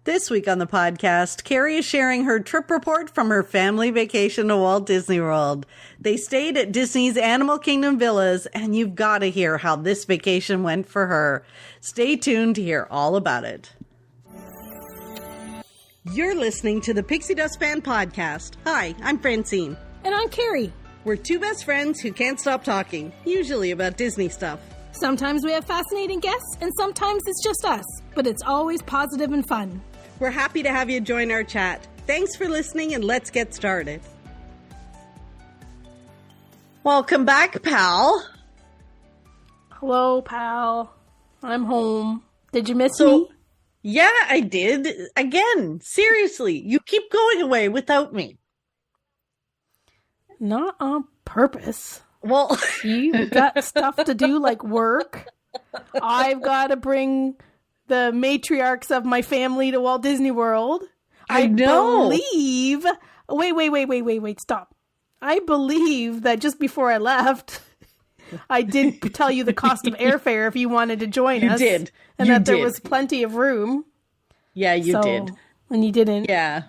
This week on the podcast, Carrie is sharing her trip report from her family vacation to Walt Disney World. They stayed at Disney's Animal Kingdom villas, and you've got to hear how this vacation went for her. Stay tuned to hear all about it. You're listening to the Pixie Dust Fan Podcast. Hi, I'm Francine. And I'm Carrie. We're two best friends who can't stop talking, usually about Disney stuff. Sometimes we have fascinating guests, and sometimes it's just us, but it's always positive and fun. We're happy to have you join our chat. Thanks for listening, and let's get started. Welcome back, pal. Hello, pal. I'm home. Did you miss me? Yeah, I did. Again, seriously, you keep going away without me. Not on purpose. Well, you got stuff to do like work. I've got to bring the matriarchs of my family to Walt Disney World. I know. Believe. Wait, stop. I believe that just before I left, I did tell you the cost of airfare if you wanted to join us. You did. And that there was plenty of room. Yeah, you did. And you didn't. Yeah.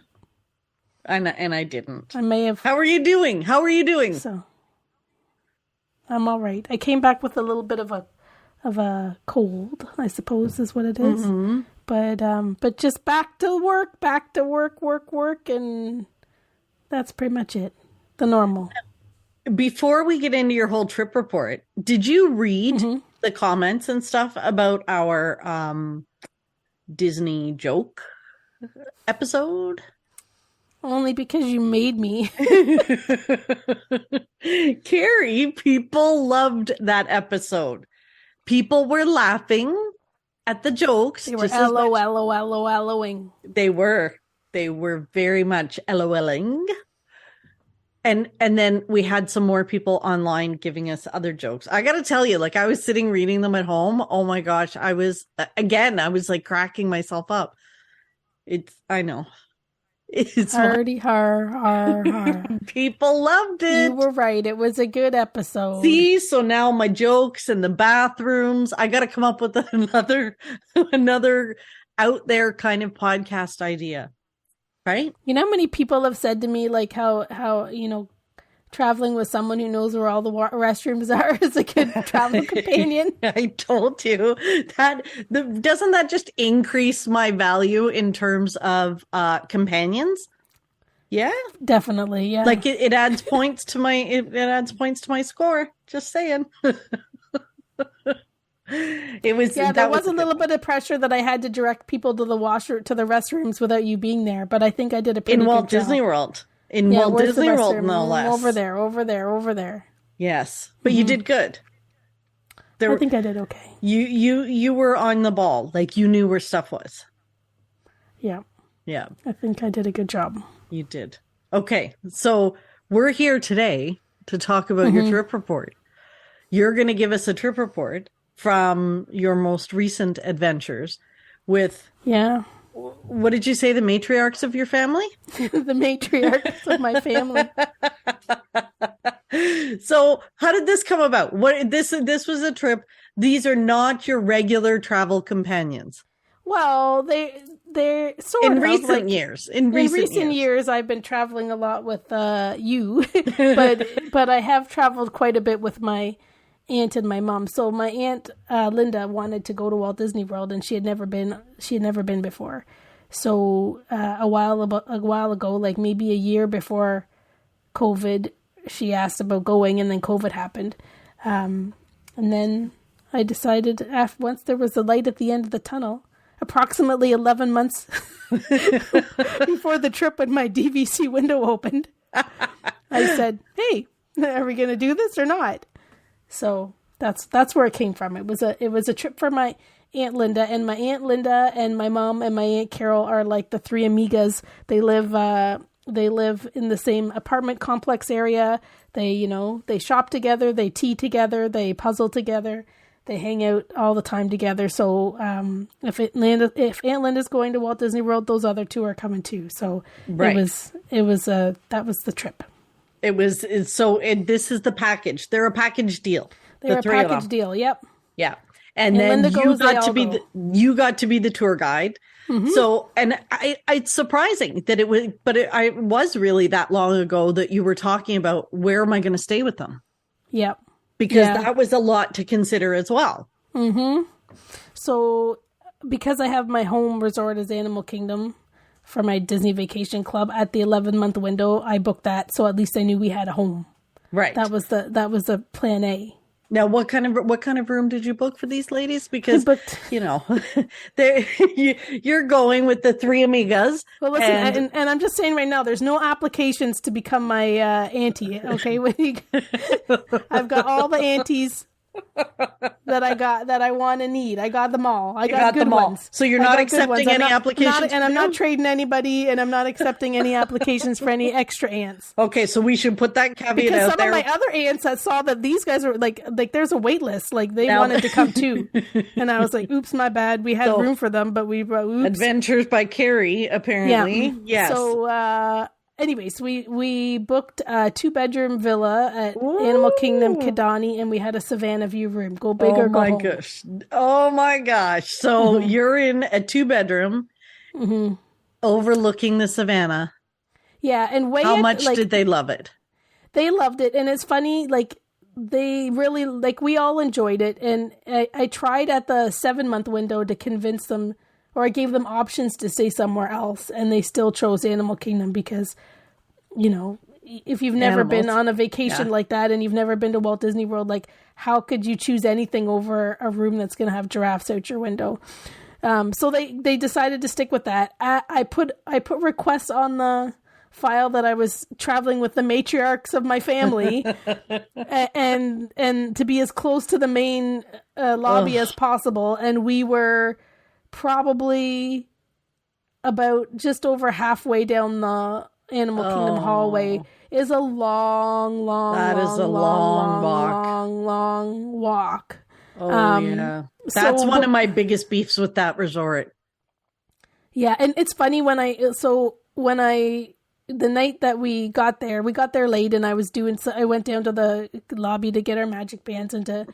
And I didn't. I may have. How are you doing? So, I'm all right. I came back with a little bit of a cold, I suppose is what it is. Mm-hmm. But just back to work, and that's pretty much it. The normal. Before we get into your whole trip report, did you read the comments and stuff about our Disney joke episode? Only because you made me. Carrie, people loved that episode. People were laughing at the jokes. They were LOLing. They were very much LOLing. And then we had some more people online giving us other jokes. I got to tell you, like, I was sitting reading them at home. Oh my gosh. I was like cracking myself up. I know. It's hardy, har. People loved it. You were right. It was a good episode. See, so now my jokes in the bathrooms, I got to come up with another out there kind of podcast idea. Right? You know how many people have said to me, like, how traveling with someone who knows where all the restrooms are is a good travel companion? I told you that. Doesn't that just increase my value in terms of companions? Yeah, definitely. Yeah, like it adds points to my it adds points to my score. Just saying. It was there was a little bit of pressure that I had to direct people to the restrooms without you being there, but I think I did a pretty good job. In Walt Disney World. In Walt Disney World, no less. Over there. Yes, but you did good. I think I did okay. You were on the ball, like you knew where stuff was. Yeah. Yeah. I think I did a good job. You did. Okay, so we're here today to talk about your trip report. You're going to give us a trip report from your most recent adventures with... Yeah. What did you say? The matriarchs of your family? The matriarchs of my family. So how did this come about? This was a trip. These are not your regular travel companions. Well, they're sort of. In recent years, I've been traveling a lot with you, but I have traveled quite a bit with my aunt and my mom. So my aunt Linda wanted to go to Walt Disney World, and she had never been before. So a while ago, like maybe a year before COVID, she asked about going, and then COVID happened. And then I decided, once there was a light at the end of the tunnel, approximately 11 months before the trip when my DVC window opened, I said, "Hey, are we going to do this or not?" So that's where it came from. It was a trip for my Aunt Linda, and my Aunt Linda and my mom and my Aunt Carol are like the three amigas. They live in the same apartment complex area. They shop together, they tea together, they puzzle together, they hang out all the time together. So if Aunt Linda's going to Walt Disney World, those other two are coming too. So right. that was the trip. This is the package. They're a package deal. They're a package deal. Yep. Yeah. And And then Linda you goes, they got to all be go. you got to be the tour guide. So, and it's surprising that it was, but I was really that long ago that you were talking about where am I going to stay with them? Yep. Because Yeah. that was a lot to consider as well. So because I have my home resort as Animal Kingdom for my Disney Vacation Club at the 11-month window, I booked that. So at least I knew we had a home. Right. That was the plan A. Now, what kind of room did you book for these ladies? Because booked- you're going with the three amigas. Well, listen, and I'm just saying right now, there's no applications to become my auntie. Okay, I've got all the aunties that I want and need. I got them all. I got good ones. So you're not accepting any applications, and I'm not trading anybody, and I'm not accepting any applications for any extra aunts. Okay, so we should put that caveat because out some there. of my other aunts that saw that these guys were like there's a wait list, like they wanted to come too, and I was like, oops, my bad. We had room for them, but oops. Adventures by Carrie, apparently. Yeah. Yes. So anyways, we booked a 2-bedroom villa at Animal Kingdom Kidani, and we had a Savannah view room. Go big or go home. Gosh. Oh my gosh. So you're in a 2-bedroom overlooking the Savannah. Yeah, and how much did they love it? They loved it, and it's funny, like they really, like, we all enjoyed it, and I tried at the 7-month window to convince them, or I gave them options to stay somewhere else, and they still chose Animal Kingdom because, you know, if you've never been on a vacation like that and you've never been to Walt Disney World, like, how could you choose anything over a room that's going to have giraffes out your window? So they decided to stick with that. I put requests on the file that I was traveling with the matriarchs of my family and to be as close to the main lobby as possible. And we were probably about just over halfway down the Animal Kingdom hallway. Is a long walk. Oh, yeah. That's one of my biggest beefs with that resort. Yeah, and it's funny the night that we got there late, and I went down to the lobby to get our magic bands and to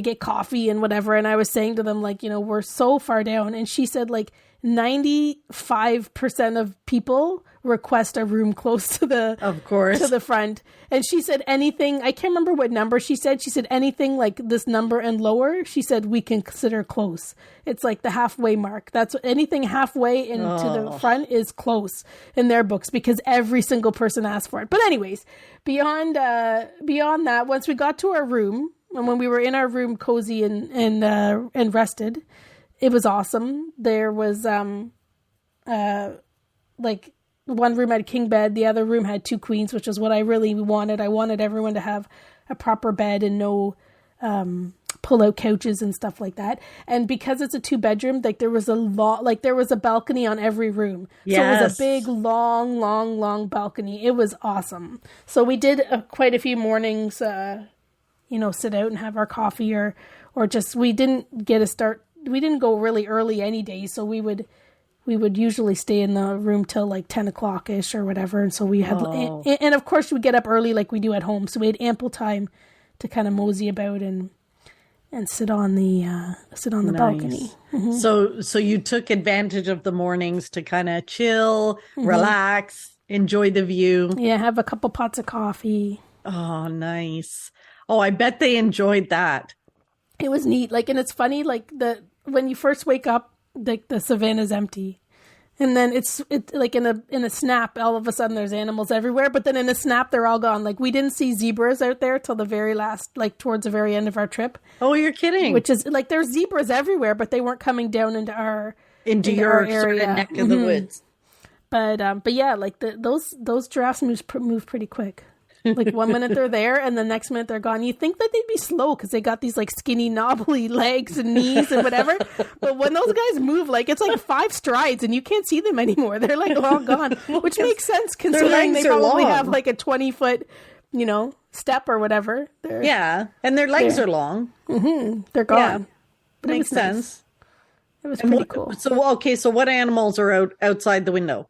get coffee and whatever, and I was saying to them, like, you know, we're so far down, and she said, like, 95% of people request a room close to the front. And she said anything, I can't remember what number she said anything like this number and lower, she said we can consider close. It's like the halfway mark. That's anything halfway into the front is close in their books because every single person asked for it. But anyways, beyond that, once we got to our room, and when we were in our room cozy and rested, it was awesome. There was like one room had a king bed, the other room had 2 queens, which is what I really wanted. I wanted everyone to have a proper bed and no pull-out couches and stuff like that. And because it's a 2-bedroom, like there was a balcony on every room. Yes. So it was a big, long balcony. It was awesome. So we did quite a few mornings, sit out and have our coffee or just, we didn't go really early any day. So we would usually stay in the room till like 10 o'clock ish or whatever. And so we had, and of course we get up early like we do at home. So we had ample time to kind of mosey about and sit on the balcony. Mm-hmm. So you took advantage of the mornings to kind of chill, relax, enjoy the view. Yeah. Have a couple pots of coffee. Oh, nice. Oh, I bet they enjoyed that. It was neat. Like, and it's funny, like when you first wake up, like the savannah's empty, and then it's like in a snap, all of a sudden there's animals everywhere. But then in a snap, they're all gone. Like we didn't see zebras out there till the very last, like towards the very end of our trip. Oh, you're kidding! Which is like there's zebras everywhere, but they weren't coming down into your area. Sort of neck of the woods. But yeah, like those giraffes move pretty quick. Like 1 minute they're there and the next minute they're gone. You think that they'd be slow because they got these like skinny knobbly legs and knees and whatever. But when those guys move, like it's like 5 strides and you can't see them anymore. They're like all gone, which makes sense considering they probably have like a 20-foot, step or whatever. And their legs are long. Mm-hmm. They're gone. Yeah. But makes sense. Nice. It was pretty cool. So what animals are outside the window?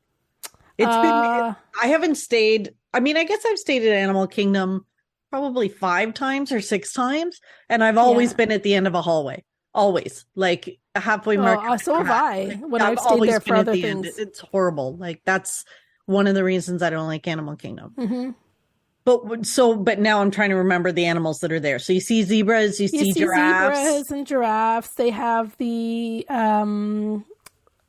I haven't stayed. I mean, I guess I've stayed at Animal Kingdom probably 5 times or 6 times, and I've always been at the end of a hallway. always. Like a halfway mark. So have I. Like, when I've stayed there for other things, it's horrible. Like that's one of the reasons I don't like Animal Kingdom. Mm-hmm. But now I'm trying to remember the animals that are there. So you see zebras, you see giraffes. Zebras and giraffes. They have the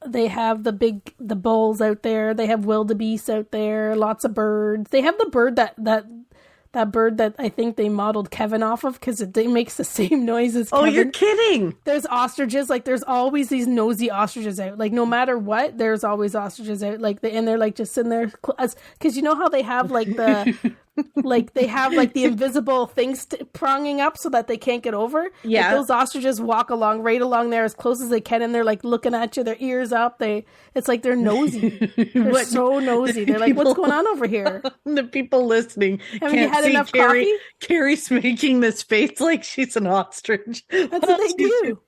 the bulls out there. They have wildebeest out there. Lots of birds. They have the bird that bird that I think they modeled Kevin off of because it makes the same noise as Kevin. Oh, you're kidding. There's ostriches. Like, there's always these nosy ostriches out. Like, no matter what, there's always ostriches out. Like, and they're, like, just sitting there. Because you know how they have, like, the... like, they have, like, the invisible things pronging up so that they can't get over. Yeah. Like, those ostriches walk right along there as close as they can, and they're, like, looking at you, their ears up. It's like they're nosy. They're so nosy. They're like, what's going on over here? The people listening Haven't you had enough coffee? Carrie's making this face like she's an ostrich. That's what they do.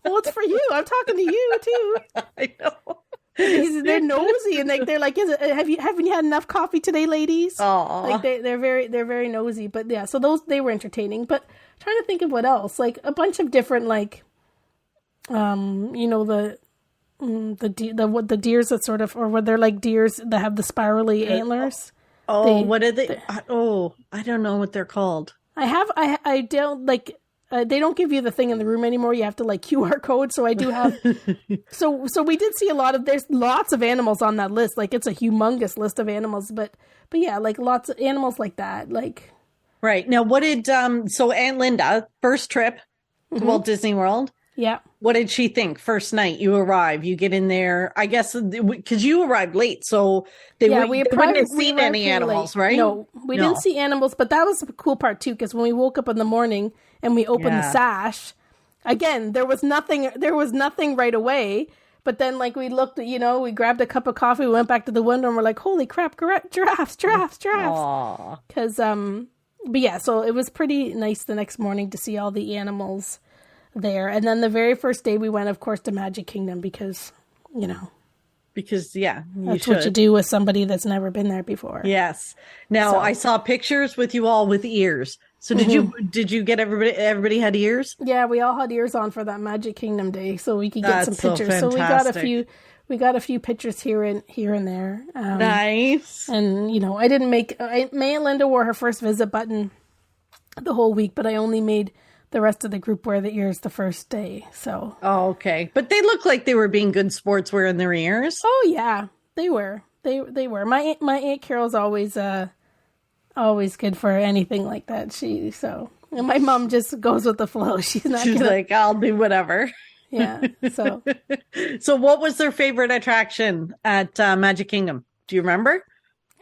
Well, it's for you. I'm talking to you, too. I know. They're nosy, and they're like, haven't you had enough coffee today, ladies? Aww. Like they're very nosy. But yeah, so they were entertaining. But I'm trying to think of what else, like a bunch of different, like, the deers that sort of, or where they're like deers that have the spirally antlers. What are they? I don't know what they're called. I don't like. They don't give you the thing in the room anymore. You have to like QR code. So I do have. So we did see there's lots of animals on that list. Like, it's a humongous list of animals, but yeah, like lots of animals like that. Like, right now, what did so Aunt Linda first trip to Walt Disney World? Yeah. What did she think? First night you arrive, you get in there. I guess because you arrived late, so they wouldn't have seen any animals, right? No, we didn't see animals, but that was the cool part too. Because when we woke up in the morning and we opened the sash, again there was nothing right away. But then, like, we looked, we grabbed a cup of coffee, we went back to the window, and we're like, holy crap, giraffes! Because but yeah, so it was pretty nice the next morning to see all the animals there. And then the very first day we went, of course, to Magic Kingdom because that's what you do with somebody that's never been there before. Yes. Now, I saw pictures with you all with ears. So did you get everybody had ears? Yeah, we all had ears on for that Magic Kingdom day so we could get some pictures. So we got a few pictures here and there. Nice. And I didn't May and Linda wore her first visit button the whole week, but I only made the rest of the group wear the ears the first day. So. Oh, okay. But they look like they were being good sports wearing their ears. Oh yeah, they were. They were. My Aunt Carol's always good for anything like that. And my mom just goes with the flow. She's like, I'll do whatever. Yeah. So. So what was their favorite attraction at Magic Kingdom? Do you remember?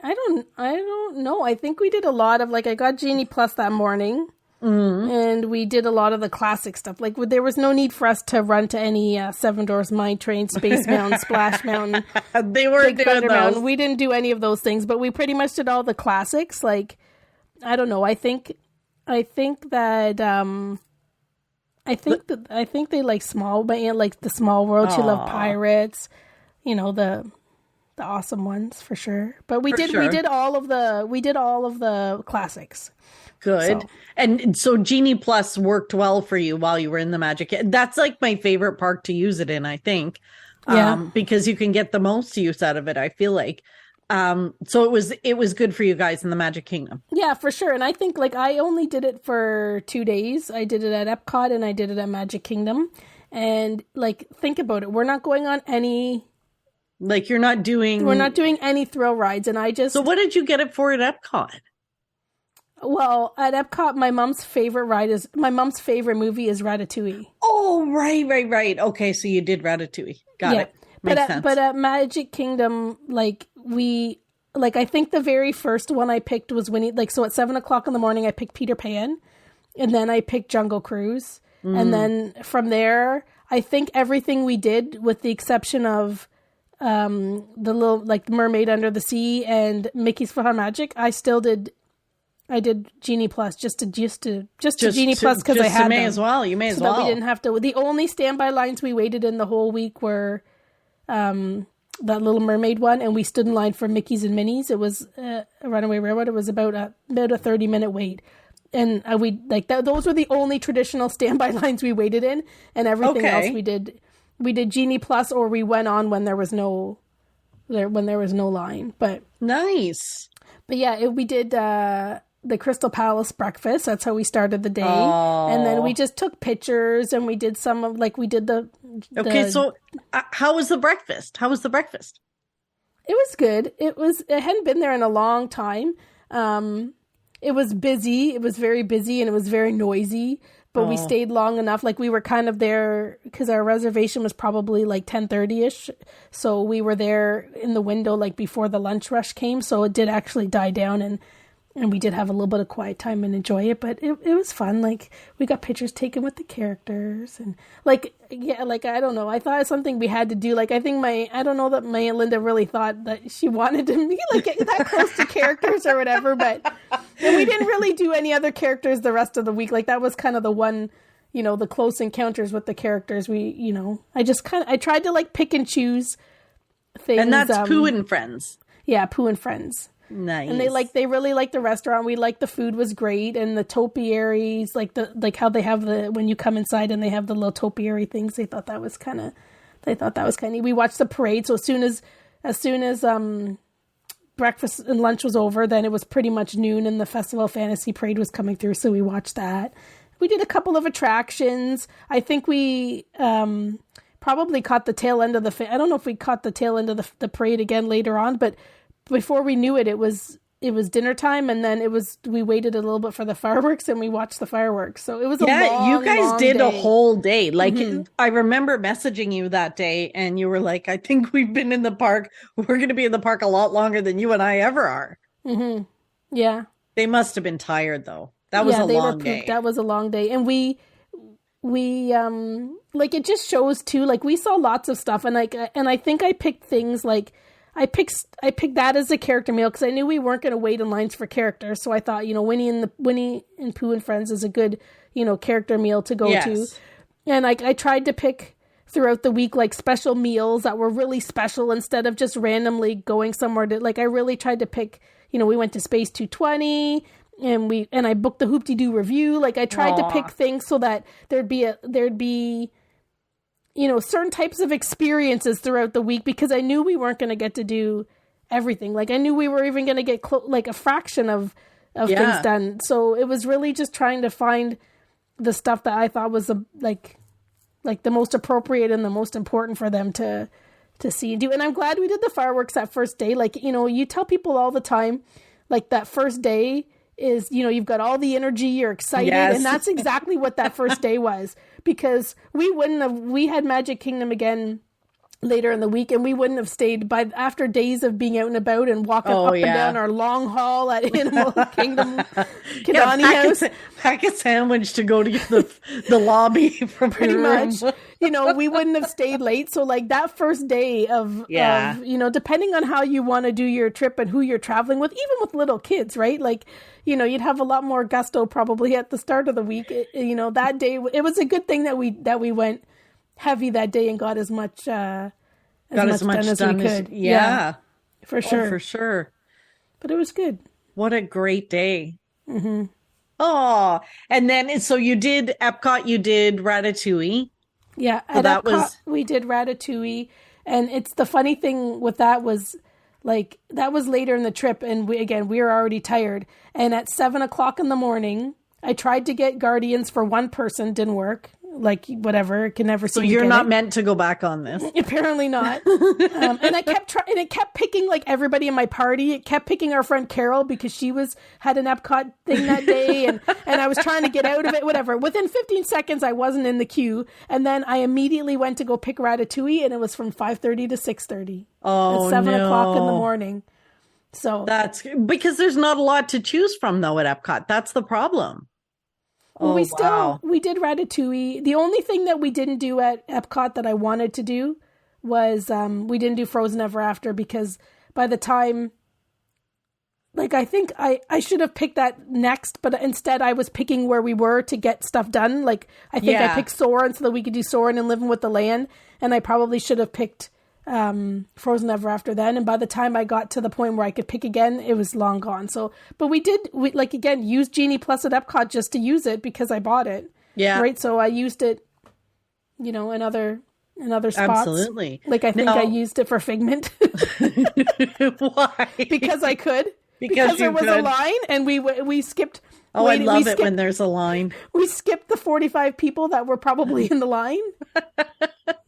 I don't know. I think we did a lot of, like, I got Genie Plus that morning. Mm-hmm. And we did a lot of the classic stuff. Like, there was no need for us to run to any Seven Dwarfs Mine Train, Space Mountain, Splash Mountain. They weren't doing those. Mountain. We didn't do any of those things, but we pretty much did all the classics. Like, I don't know. I think that they like small, but like the Small World. She loved Pirates. The awesome ones for sure. But we did all of the classics. Good. So. And so Genie Plus worked well for you while you were in the Magic. That's like my favorite park to use it in, I think. Yeah. Because you can get the most use out of it, I feel like. So it was good for you guys in the Magic Kingdom. Yeah, for sure. And I think, like, I only did it for 2 days. I did it at Epcot and I did it at Magic Kingdom. And, like, think about it. We're not going on any... Like, we're not doing any thrill rides. And I just... So what did you get it for at Epcot? Well, at Epcot, my mom's favorite movie is Ratatouille. Oh, right. Okay, so you did Ratatouille. Got it. Makes sense. But at Magic Kingdom, like, I think the very first one I picked was Winnie. Like, so at 7:00 in the morning, I picked Peter Pan, and then I picked Jungle Cruise, and then from there, I think everything we did, with the exception of the little, like, Mermaid Under the Sea and Mickey's PhilharMagic, I did Genie Plus just to Genie Plus because I had them. You may as well. We didn't have to. The only standby lines we waited in the whole week were that Little Mermaid one, and we stood in line for Mickey's and Minnie's. It was Runaway Railroad. It was about a 30-minute wait. we like that. Those were the only traditional standby lines we waited in, and everything else we did Genie Plus, or we went on when there was no line. But nice. But yeah, we did the Crystal Palace breakfast. That's how we started the day, and then we just took pictures, and we did some of we did the. Okay, so how was the breakfast? It was good. It hadn't been there in a long time. It was busy. It was very busy, and it was very noisy. But we stayed long enough. Like, we were kind of there because our reservation was probably like 10:30ish. So we were there in the window like before the lunch rush came. So it did actually die down, and we did have a little bit of quiet time and enjoy it. But it was fun. Like, we got pictures taken with the characters, and I don't know. I thought it was something we had to do. Like, I think I don't know that my Linda really thought that she wanted to be like get that close to characters or whatever. And we didn't really do any other characters the rest of the week. Like, that was kind of the one, the close encounters with the characters. I tried to like pick and choose things. And that's Pooh and Friends. Yeah, Pooh and Friends. Nice. And they really liked the restaurant. We liked the food was great, and the topiaries, how they have when you come inside and they have the little topiary things. They thought that was kind of neat. We watched the parade. So as soon as breakfast and lunch was over, then it was pretty much noon, and the Festival of Fantasy parade was coming through. So we watched that. We did a couple of attractions. I think we probably caught the tail end of I don't know if we caught the tail end of the parade again later on, but before we knew it, it was dinner time, and then we waited a little bit for the fireworks, and we watched the fireworks. So it was you guys did day. A whole day. Like, I remember messaging you that day, and you were like, I think we've been in the park. We're going to be in the park a lot longer than you and I ever are. Mm-hmm. Yeah. They must have been tired, though. That was a long day. That was a long day. And we it just shows too, like, we saw lots of stuff, and I think I picked things like, I picked that as a character meal because I knew we weren't going to wait in lines for characters. So I thought, Winnie and Pooh and Friends is a good, character meal to go to. And I tried to pick throughout the week, like, special meals that were really special instead of just randomly going somewhere to, like, I really tried to pick, we went to Space 220 and I booked the Hoop-de-Doo review. Like, I tried to pick things so that there'd be certain types of experiences throughout the week, because I knew we weren't going to get to do everything. Like, I knew we were even going to get a fraction of things done. So it was really just trying to find the stuff that I thought was the most appropriate and the most important for them to see and do. And I'm glad we did the fireworks that first day. Like, you tell people all the time, like, that first day is, you've got all the energy, you're excited. Yes. And that's exactly what that first day was, because we had Magic Kingdom again later in the week, and we wouldn't have stayed after days of being out and about and walking up and down our long haul at Animal Kingdom Kidani House. Pack a sandwich to go to the lobby from pretty much. We wouldn't have stayed late. So, like, that first day of depending on how you want to do your trip and who you're traveling with, even with little kids, right? Like, you'd have a lot more gusto probably at the start of the week. That day, it was a good thing that we went heavy that day and got as much done as we could. Yeah, for sure. Oh, for sure. But it was good. What a great day. Mm-hmm. Oh, and then, so you did Epcot, you did Ratatouille. Yeah, so at Epcot, we did Ratatouille. And it's the funny thing with that was, like, that was later in the trip, and we were already tired. And at 7:00 in the morning, I tried to get Guardians for one person, didn't work. Like, whatever, can never see. So you're not meant to go back on this. Apparently not. And I kept trying, and it kept picking like everybody in my party. It kept picking our friend Carol because she had an Epcot thing that day, and I was trying to get out of it. Whatever. Within 15 seconds, I wasn't in the queue, and then I immediately went to go pick Ratatouille, and it was from 5:30 to 6:30. Oh, at 7:00 in the morning. So that's because there's not a lot to choose from though at Epcot. That's the problem. Well, we did Ratatouille. The only thing that we didn't do at Epcot that I wanted to do was we didn't do Frozen Ever After, because by the time, like, I think I should have picked that next, but instead I was picking where we were to get stuff done. Like, I think I picked Soarin' so that we could do Soarin' and Living with the Land, and I probably should have picked Frozen Ever After then. And by the time I got to the point where I could pick again, it was long gone. So, but we again, use Genie Plus at Epcot just to use it because I bought it. Yeah. Right. So I used it, in other spots. Absolutely. Like I think I used it for Figment. Why? Because I could. Because there was a line and we skipped. Oh, I love it when there's a line. We skipped the 45 people that were probably in the line.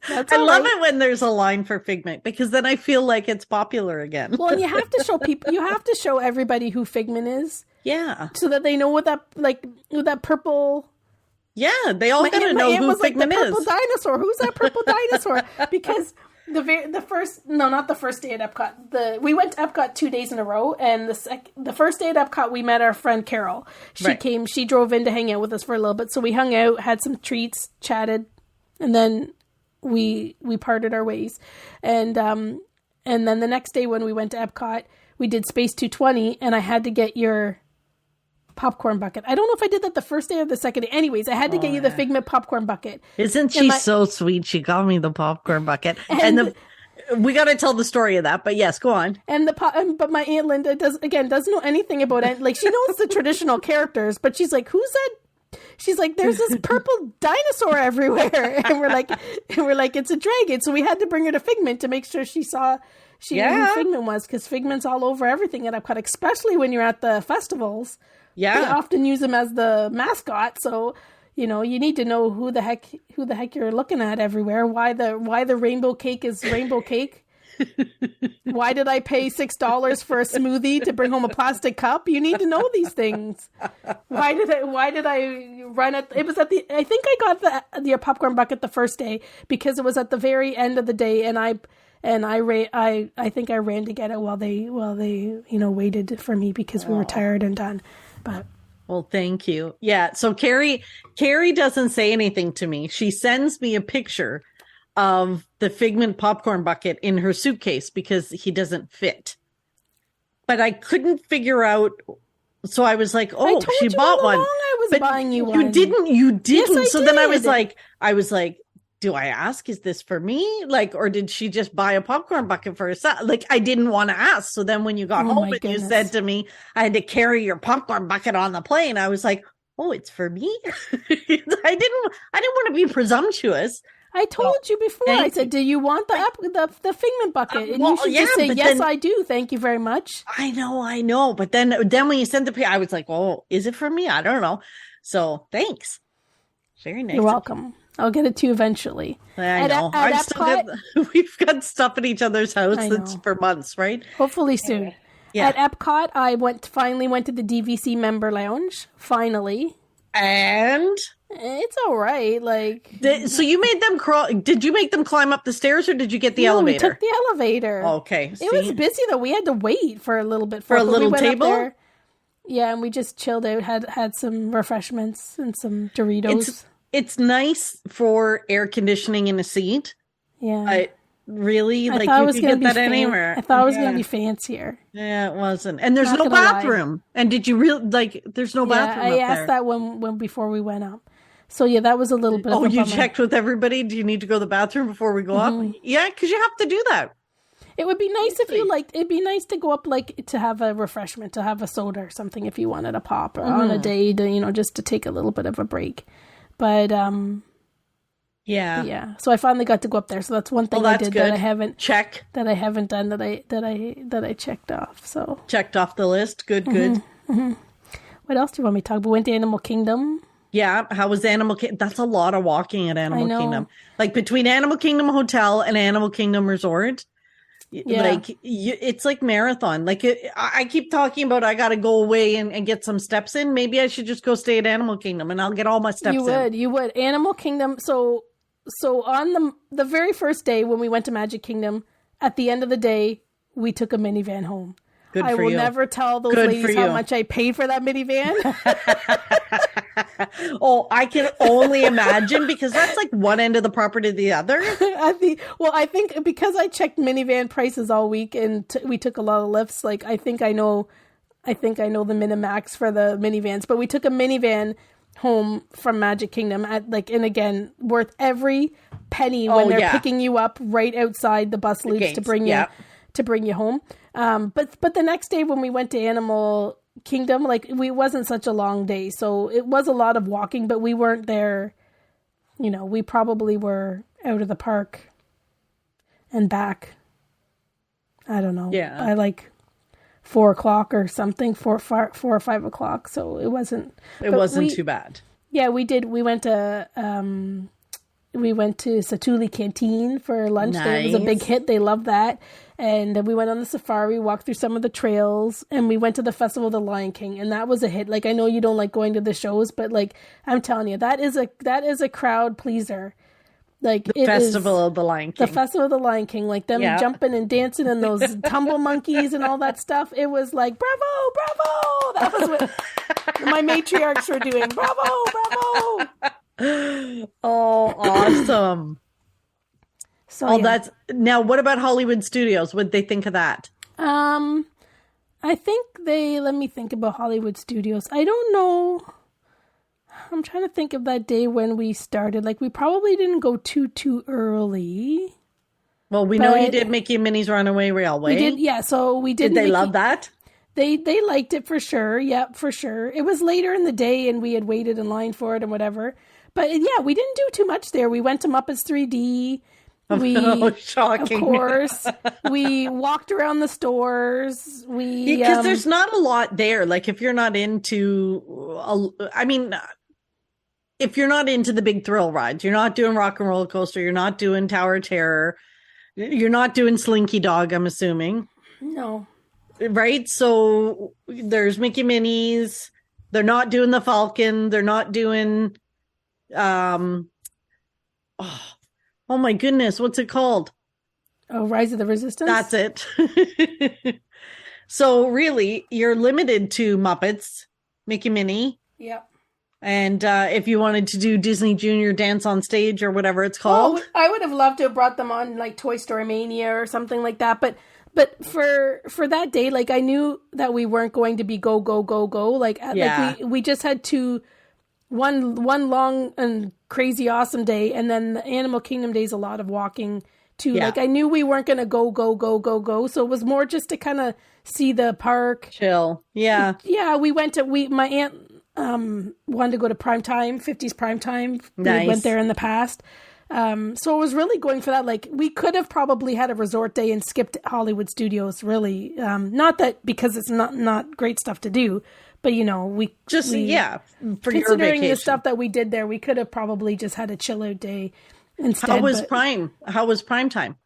I love it when there's a line for Figment because then I feel like it's popular again. Well, and you have to show people, you have to show everybody who Figment is. Yeah. So that they know what that purple. Yeah, they all gotta know who Figment is. Purple dinosaur. Who's that purple dinosaur? Because the first day at Epcot. We went to Epcot 2 days in a row, and the first day at Epcot we met our friend Carol. She drove in to hang out with us for a little bit, so we hung out, had some treats, chatted, and then we parted our ways. And then the next day when we went to Epcot, we did Space 220, and I had to get your popcorn bucket. I don't know if I did that the first day or the second day. Anyways, I had to get you the Figment popcorn bucket. Isn't she so sweet? She got me the popcorn bucket. We got to tell the story of that, but yes, go on. But my Aunt Linda doesn't know anything about it. Like, she knows the traditional characters, but she's like, who's that? She's like, there's this purple dinosaur everywhere. And we're like, it's a dragon. So we had to bring her to Figment to make sure she knew who Figment was, because Figment's all over everything at Epcot, especially when you're at the festivals. Yeah. They often use him as the mascot, so you need to know who the heck you're looking at everywhere. Why the rainbow cake is rainbow cake? Why did I pay $6 for a smoothie to bring home a plastic cup? You need to know these things. Why did I run it? It was I think I got the popcorn bucket the first day because it was at the very end of the day, and I think I ran to get it while they waited for me because we were tired and done. But well, thank you. Yeah. So Carrie doesn't say anything to me. She sends me a picture of the Figment popcorn bucket in her suitcase because he doesn't fit. But I couldn't figure out. So I was like, "Oh, she bought one." I was buying you one. You didn't. Yes, so did. Then I was like, do I ask, is this for me? Like, or did she just buy a popcorn bucket for herself? Like, I didn't want to ask. So then when you got home and you said to me, I had to carry your popcorn bucket on the plane, I was like, oh, it's for me? I didn't want to be presumptuous. I told you before. I said, do you want the Figment bucket? And you should just say, yes, I do. Thank you very much. I know. But then when you sent the picture, I was like, oh, is it for me? I don't know. So thanks. Very nice. You're welcome. I'll get it to you eventually. I know. We've got stuff at each other's house that's for months, right? Hopefully soon. Yeah. At Epcot, I finally went to the DVC member lounge. Finally. And it's all right. So you made them crawl. Did you make them climb up the stairs, or did you get the elevator? We took the elevator. Okay. It was busy though. We had to wait for a little bit for a little table. Yeah, and we just chilled out. Had some refreshments and some Doritos. It's nice for air conditioning in a seat. Yeah. But really, you can get that anywhere. I thought it was going to be fancier. Yeah, it wasn't. And there's no bathroom. And did you really, there's no bathroom up there? I asked that when before we went up. So yeah, that was a little bit of a bummer. You checked with everybody? Do you need to go to the bathroom before we go up? Yeah, because you have to do that. It would be nice if you it'd be nice to go up to have a refreshment, to have a soda or something if you wanted a pop or on a day to, just to take a little bit of a break. But yeah. So I finally got to go up there. So that's one thing I did that I haven't that I haven't done that I checked off. So checked off the list. Good. Mm-hmm. What else do you want me to talk about? Went to Animal Kingdom. Yeah, how was Animal Kingdom? That's a lot of walking at Animal Kingdom. Like between Animal Kingdom Hotel and Animal Kingdom Resort. Yeah. It's like marathon. I keep talking about I got to go away and get some steps in. Maybe I should just go stay at Animal Kingdom and I'll get all my steps in. You would. Animal Kingdom. So on the very first day when we went to Magic Kingdom, at the end of the day, we took a minivan home. I will never tell those ladies how much I paid for that minivan. Oh, I can only imagine because that's like one end of the property to the other. I think because I checked minivan prices all week and we took a lot of Lyfts. I think I know the Minimax for the minivans, but we took a minivan home from Magic Kingdom and again, worth every penny when they're picking you up right outside the bus loops to bring you home. But the next day when we went to Animal Kingdom, we wasn't such a long day, so it was a lot of walking, but we weren't there. We probably were out of the park and back. I don't know. Yeah. By 4 o'clock or something, 4 or 5 o'clock. So it wasn't too bad. Yeah, we did. We went to Satuli Canteen for lunch. Nice. It was a big hit. They loved that. And then we went on the safari, walked through some of the trails, and we went to the Festival of the Lion King, and that was a hit. I know you don't like going to the shows, but I'm telling you, that is a crowd pleaser. The Festival of the Lion King. The Festival of the Lion King, them jumping and dancing and those tumble monkeys and all that stuff. It was bravo, bravo. That was what my matriarchs were doing. Bravo, bravo. Oh, awesome. So that's now. What about Hollywood Studios? What'd they think of that? I think let me think about Hollywood Studios. I don't know. I'm trying to think of that day when we started. We probably didn't go too early. Well, we know you did Mickey and Minnie's Runaway Railway. We did, yeah. So we did. Did they love that? They liked it for sure. Yeah, for sure. It was later in the day, and we had waited in line for it and whatever. But yeah, we didn't do too much there. We went to Muppets 3D. Shocking. Of course, we walked around the stores. Because there's not a lot there. If you're not into, if you're not into the big thrill rides, you're not doing Rock and Roller Coaster, you're not doing Tower of Terror, you're not doing Slinky Dog, I'm assuming. No. Right? So there's Mickey Minnie's. They're not doing the Falcon. They're not doing, oh my goodness, what's it called? Oh, Rise of the Resistance? That's it. So really, you're limited to Muppets, Mickey Minnie. Yep. And if you wanted to do Disney Junior Dance on Stage or whatever it's called. I would have loved to have brought them on Toy Story Mania or something like that. But for that day, I knew that we weren't going to be go. We just had one long and crazy awesome day, and then the Animal Kingdom day is a lot of walking too. Yeah. I knew we weren't going to go. So it was more just to kind of see the park. Chill. Yeah. Yeah, my aunt wanted to go to Primetime, 50s Primetime. Nice. We went there in the past. So it was really going for that. We could have probably had a resort day and skipped Hollywood Studios, really. Not that because it's not great stuff to do, but we just, for considering the stuff that we did there, we could have probably just had a chill out day instead. How was Primetime?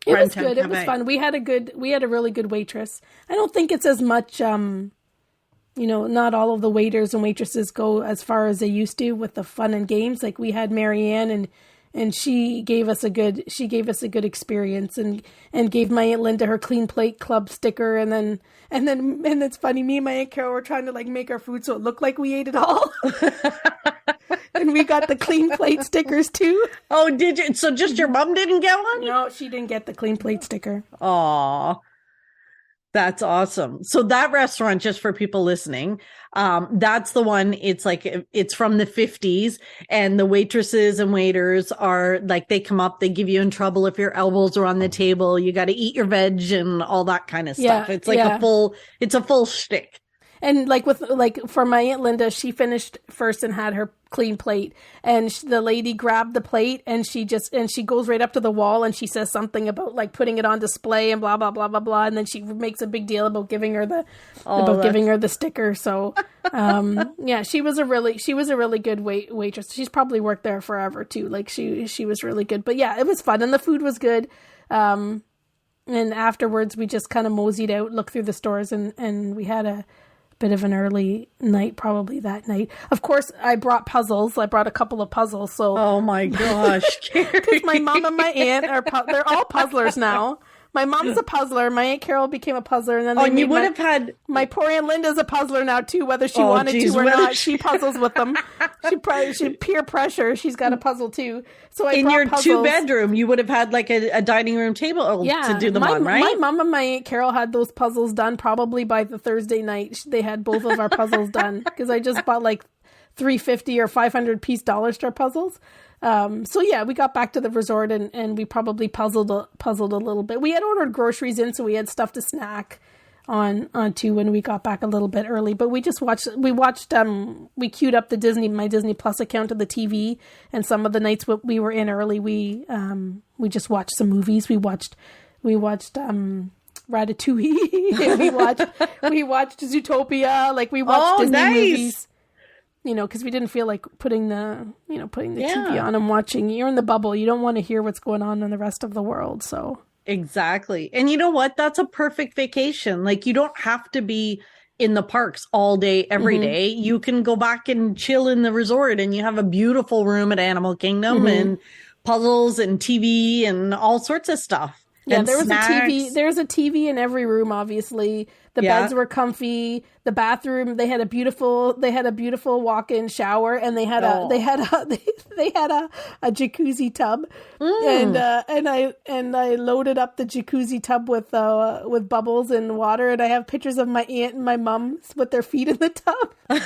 It was good. It was fun. We had a really good waitress. I don't think it's as much, not all of the waiters and waitresses go as far as they used to with the fun and games. We had Marianne and she gave us a good experience and gave my Aunt Linda her Clean Plate Club sticker. And then it's funny, me and my Aunt Carol were trying to make our food so it looked like we ate it all. And we got the Clean Plate stickers too. Oh, did you? So just your mom didn't get one? No, she didn't get the Clean Plate sticker. Aw. That's awesome. So that restaurant, just for people listening, that's the one. It's it's from the 50s, and the waitresses and waiters are they come up, they give you in trouble if your elbows are on the table. You got to eat your veg and all that kind of stuff. It's a full shtick. And for my Aunt Linda, she finished first and had her clean plate, and the lady grabbed the plate and she goes right up to the wall and she says something about putting it on display and blah blah blah blah blah, and then she makes a big deal about giving her the sticker. So she was a really good waitress. She's probably worked there forever too. She was really good. But yeah, it was fun and the food was good. And afterwards we just kind of moseyed out, looked through the stores, and we had a bit of an early night probably that night. Of course, I brought puzzles. I brought a couple of puzzles. So, oh my gosh, because my mom and my aunt they're all puzzlers now. My mom's a puzzler. My Aunt Carol became a puzzler, and then my poor Aunt Linda's a puzzler now too, whether she wanted to or not. She puzzles with them. She peer pressure. She's got a puzzle too. So in your puzzles. 2-bedroom, you would have had a dining room table to do them on, right? My mom and my Aunt Carol had those puzzles done probably by the Thursday night. They had both of our puzzles done because I just bought $350 or 500 piece dollar store puzzles. So yeah, we got back to the resort and we probably puzzled a little bit. We had ordered groceries in, so we had stuff to snack on to when we got back a little bit early. But we queued up my Disney Plus account to the TV, and some of the nights we were in early, we just watched some movies. We watched Ratatouille. we watched Zootopia. Like, we watched Disney movies. You know, because we didn't feel like putting the TV on and watching. You're in the bubble. You don't want to hear what's going on in the rest of the world. So exactly. And you know what? That's a perfect vacation. Like, you don't have to be in the parks all day, every day. You can go back and chill in the resort, and you have a beautiful room at Animal Kingdom and puzzles and TV and all sorts of stuff. Yeah, and there was snacks. a TV. There's a TV in every room. Obviously, the beds were comfy. The bathroom, they had a beautiful walk-in shower, and they had a jacuzzi tub, and I loaded up the jacuzzi tub with bubbles and water, and I have pictures of my aunt and my mom with their feet in the tub. So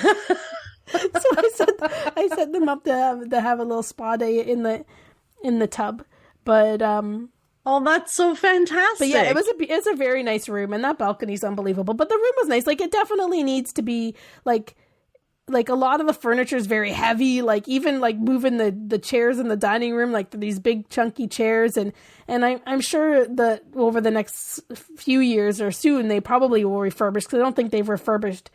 I set them up to have a little spa day in the tub, but. Oh, that's so fantastic. But yeah, it's a very nice room, and that balcony's unbelievable. But the room was nice. Like, it definitely needs to be like a lot of the furniture is very heavy. Like, even like moving the chairs in the dining room, like these big chunky chairs, and I'm sure that over the next few years or soon they probably will refurbish, because I don't think they've refurbished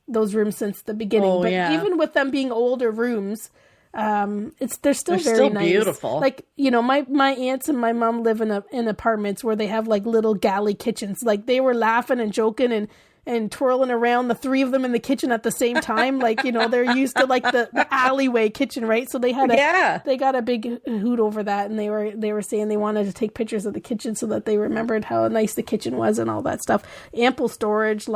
those rooms since the beginning. But even with them being older rooms, they're still very nice. Beautiful. Like, you know, my aunts and my mom live in apartments where they have like little galley kitchens. Like, they were laughing and joking and twirling around, the three of them in the kitchen at the same time. Like, you know, they're used to like the alleyway kitchen, right? So they got a big hoot over that, and they were saying they wanted to take pictures of the kitchen so that they remembered how nice the kitchen was and all that stuff. Ample storage,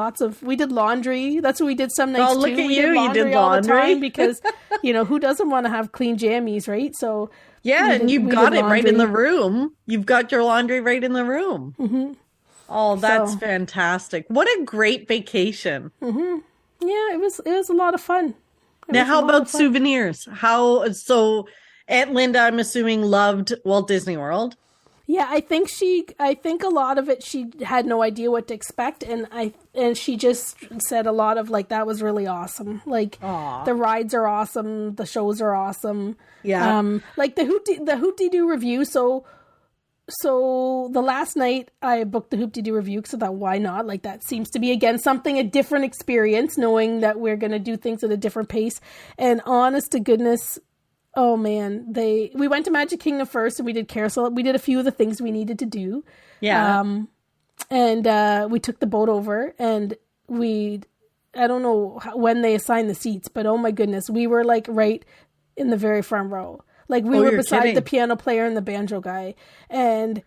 we did laundry. That's what we did some nights too. Look at you did laundry all the time because, you know, who doesn't want to have clean jammies, right? So and you've got it right in the room. You've got your laundry right in the room. Mm-hmm. Oh, that's fantastic. What a great vacation. Mm-hmm. Yeah, it was a lot of fun. Now, how about souvenirs? So Aunt Linda, I'm assuming, loved Walt Disney World. Yeah, I think a lot of it, she had no idea what to expect. And she just said a lot of like, that was really awesome. Like, the rides are awesome. The shows are awesome. Yeah. Like the Hoop-Dee-Doo review. So the last night I booked the Hoop-Dee-Doo review, so that why not? Like, that seems to be, again, a different experience, knowing that we're going to do things at a different pace. And honest to goodness, oh man, we went to Magic Kingdom first, and we did Carousel. We did a few of the things we needed to do. Yeah. And we took the boat over, and I don't know when they assigned the seats, but oh my goodness, we were like right in the very front row. Like, we were beside the piano player and the banjo guy. And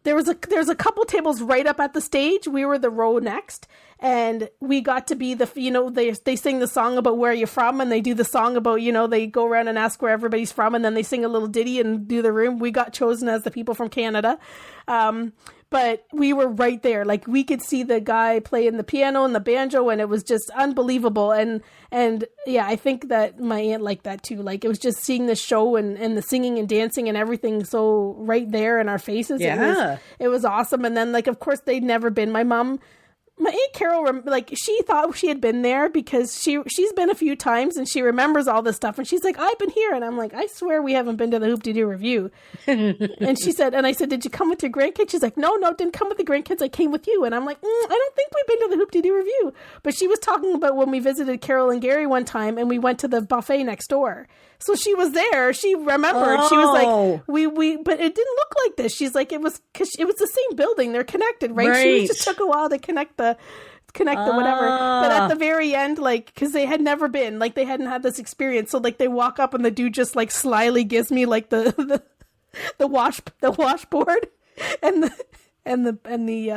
there's a couple tables right up at the stage. We were the row next. And we got to be they sing the song about where you're from, and they do the song about, you know, they go around and ask where everybody's from, and then they sing a little ditty and do the room. We got chosen as the people from Canada. But we were right there. Like, we could see the guy playing the piano and the banjo, and it was just unbelievable. And yeah, I think that my aunt liked that too. Like, it was just seeing the show and the singing and dancing and everything so right there in our faces. Yeah. It was awesome. And then, like, of course, they'd never been. My Aunt Carol, like, she thought she had been there because she's been a few times and she remembers all this stuff. And she's like, I've been here. And I'm like, I swear we haven't been to the Hoop-Dee-Doo review. And I said, did you come with your grandkids? She's like, no, didn't come with the grandkids. I came with you. And I'm like, I don't think we've been to the Hoop-Dee-Doo review. But she was talking about when we visited Carol and Gary one time and we went to the buffet next door. So she was there. She remembered. She was like, but it didn't look like this. She's like, because it was the same building. They're connected, right? She just took a while to connect the whatever. But at the very end, like, because they had never been, like, they hadn't had this experience. So, like, they walk up and the dude just, like, slyly gives me, like, the washboard and the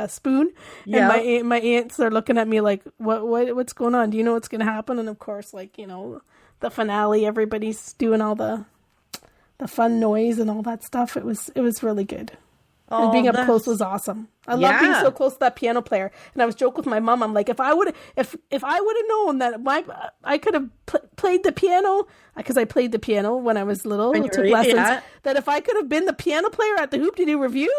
spoon. Yeah. And my aunts are looking at me like, what's going on? Do you know what's going to happen? And of course, like, you know, the finale, everybody's doing all the fun noise and all that stuff. It was really good. And being up close was awesome. I love being so close to that piano player. And I was joking with my mom. I'm like, if I would have known that I could have played the piano, because I played the piano when I was little, took lessons, that if I could have been the piano player at the Hoop-de-Doo Review,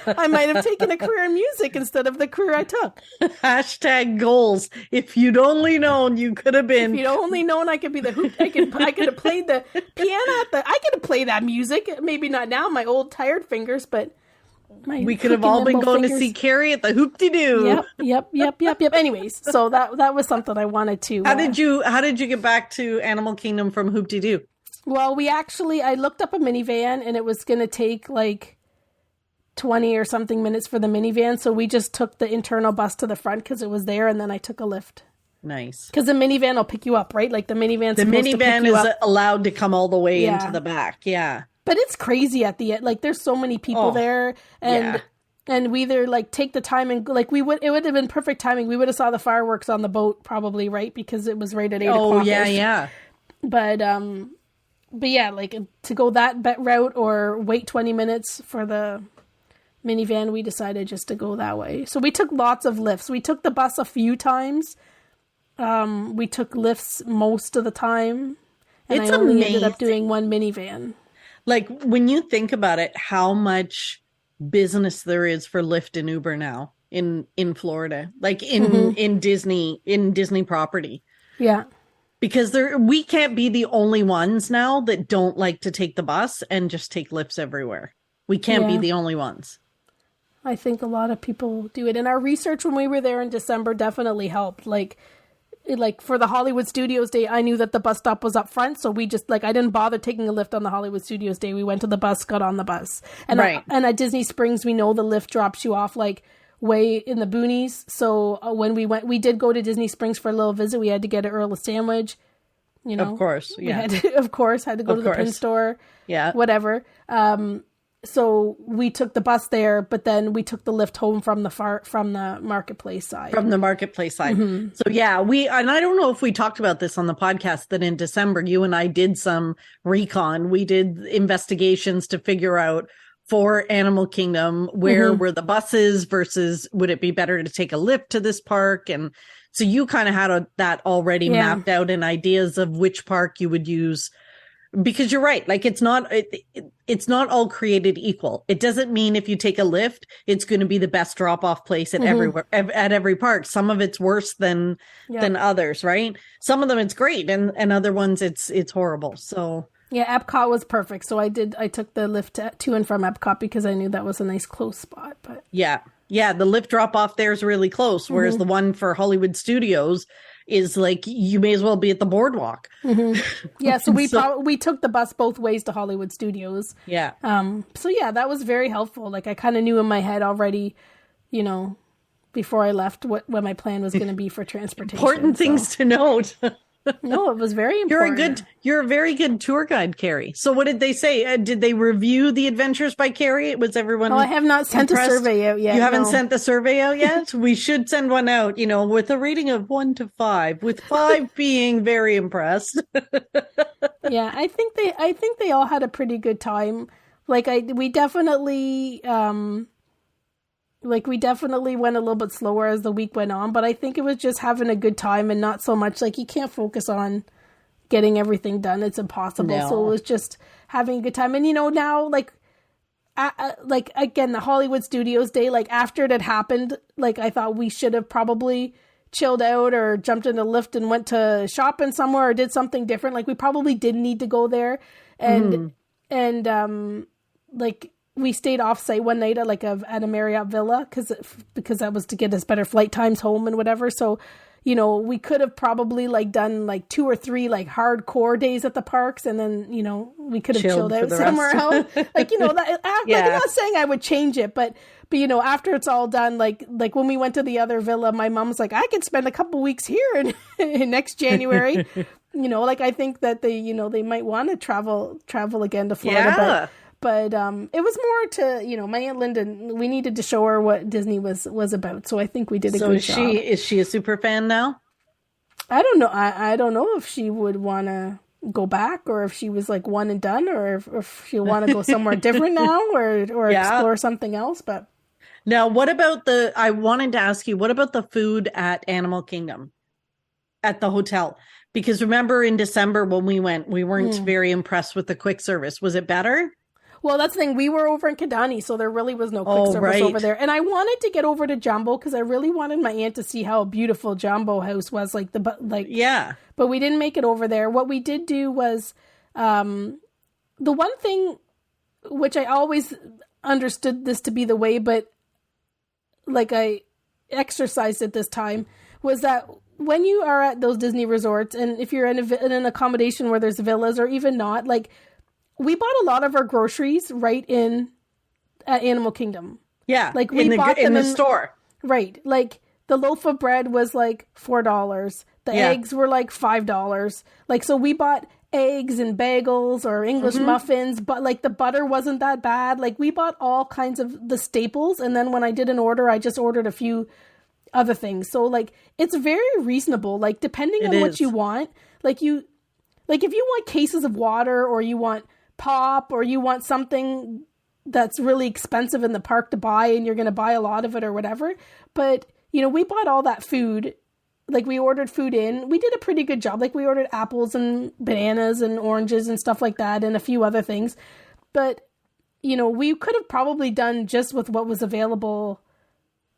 I might have taken a career in music instead of the career I took. Hashtag goals. If you'd only known, you could have been. If you'd only known I could be the hoop, I could have played the piano I could have played that music. Maybe not now, my old tired fingers, but we could have all been going to see Carrie at the Hoop-de-Doo. Yep. Anyways, so that was something I wanted to. How did you get back to Animal Kingdom from Hoop-de-Doo? Well, I looked up a Minnie Van, and it was going to take like 20 or something minutes for the Minnie Van. So we just took the internal bus to the front because it was there, and then I took a lift. Nice. Because the Minnie Van will pick you up, right? Like the Minnie Van is allowed to come all the way into the back. Yeah. But it's crazy at the end. Like there's so many people there, and we either like take the time and like it would have been perfect timing. We would have saw the fireworks on the boat probably, right? Because it was right at 8 o'clock. Oh yeah. But yeah, like to go that route or wait 20 minutes for the Minnie Van, we decided just to go that way. So we took lots of lifts. We took the bus a few times. We took lifts most of the time, and I only ended up doing one Minnie Van. Like when you think about it, how much business there is for Lyft and Uber now in Florida, like in Disney property. Yeah. Because we can't be the only ones now that don't like to take the bus and just take Lyfts everywhere. We can't be the only ones. I think a lot of people do it. And our research when we were there in December definitely helped. Like for the Hollywood Studios Day, I knew that the bus stop was up front. So we just I didn't bother taking a lift on the Hollywood Studios Day. We went to the bus, got on the bus. And and at Disney Springs, we know the lift drops you off like way in the boonies. So when we did go to Disney Springs for a little visit. We had to get an Earl of sandwich. You know, of course, yeah. Had to go to the pin store. Yeah, whatever. So we took the bus there, but then we took the lift home from the marketplace side. From the marketplace side. Mm-hmm. So yeah, and I don't know if we talked about this on the podcast, that in December, you and I did some recon. We did investigations to figure out for Animal Kingdom, where were the buses versus would it be better to take a lift to this park? And so you kind of had that already mapped out and ideas of which park you would use. Because you're right, like it's not all created equal. It doesn't mean if you take a lift, it's going to be the best drop off place at every park. Some of it's worse than others, right? Some of them it's great, and other ones it's horrible. So yeah, Epcot was perfect. So I took the lift to and from Epcot because I knew that was a nice close spot. But yeah, the lift drop off there is really close, whereas the one for Hollywood Studios is like you may as well be at the boardwalk. Yeah, so we took the bus both ways to Hollywood Studios. Yeah. So yeah, that was very helpful. Like I kind of knew in my head already, you know, before I left what my plan was going to be for transportation. Important things to note. No, it was very important. You're a very good tour guide, Carrie. So what did they say? Did they review the Adventures by Carrie? Was everyone I have not sent impressed? a survey out yet. You haven't sent the survey out yet? We should send one out, with a rating of 1 to 5, with 5 being very impressed. Yeah, I think they all had a pretty good time. We definitely went a little bit slower as the week went on, but I think it was just having a good time and not so much you can't focus on getting everything done. It's impossible. No. So it was just having a good time. And now again, the Hollywood Studios Day, after it had happened, I thought we should have probably chilled out or jumped in a lift and went to shopping somewhere or did something different. We probably did need to go there. And we stayed off-site one night at a Marriott villa because that was to get us better flight times home and whatever. So, we could have probably done 2 or 3 hardcore days at the parks, and then we could have chilled out somewhere else. I'm not saying I would change it, but after it's all done, when we went to the other villa, my mom's like, I could spend a couple weeks here in next January. I think that they might want to travel again to Florida. Yeah. But it was more to, my Aunt Linda, we needed to show her what Disney was about. So I think we did a good job. So is she a super fan now? I don't know. I don't know if she would want to go back or if she was one and done or if she'll want to go somewhere different now or explore something else. But Now, I wanted to ask you, what about the food at Animal Kingdom at the hotel? Because remember in December when we went, we weren't very impressed with the quick service. Was it better? Well, that's the thing. We were over in Kidani, so there really was no quick service over there. And I wanted to get over to Jumbo because I really wanted my aunt to see how beautiful Jumbo House was. Yeah. But we didn't make it over there. What we did do was the one thing which I always understood this to be the way, but like I exercised it this time, was that when you are at those Disney resorts, and if you're in an accommodation where there's villas or even not, like we bought a lot of our groceries right in at Animal Kingdom. Yeah, like we bought them in the store. Right, like the loaf of bread was like $4. The eggs were like $5. Like so, we bought eggs and bagels or English muffins, but like the butter wasn't that bad. Like we bought all kinds of the staples, and then when I did an order, I just ordered a few other things. So like it's very reasonable. Like depending on what you want, if you want cases of water or you want pop or you want something that's really expensive in the park to buy and you're going to buy a lot of it or whatever. But you know, we bought all that food. Like we ordered food in. We did a pretty good job. Like we ordered apples and bananas and oranges and stuff like that and a few other things. But you know, we could have probably done just with what was available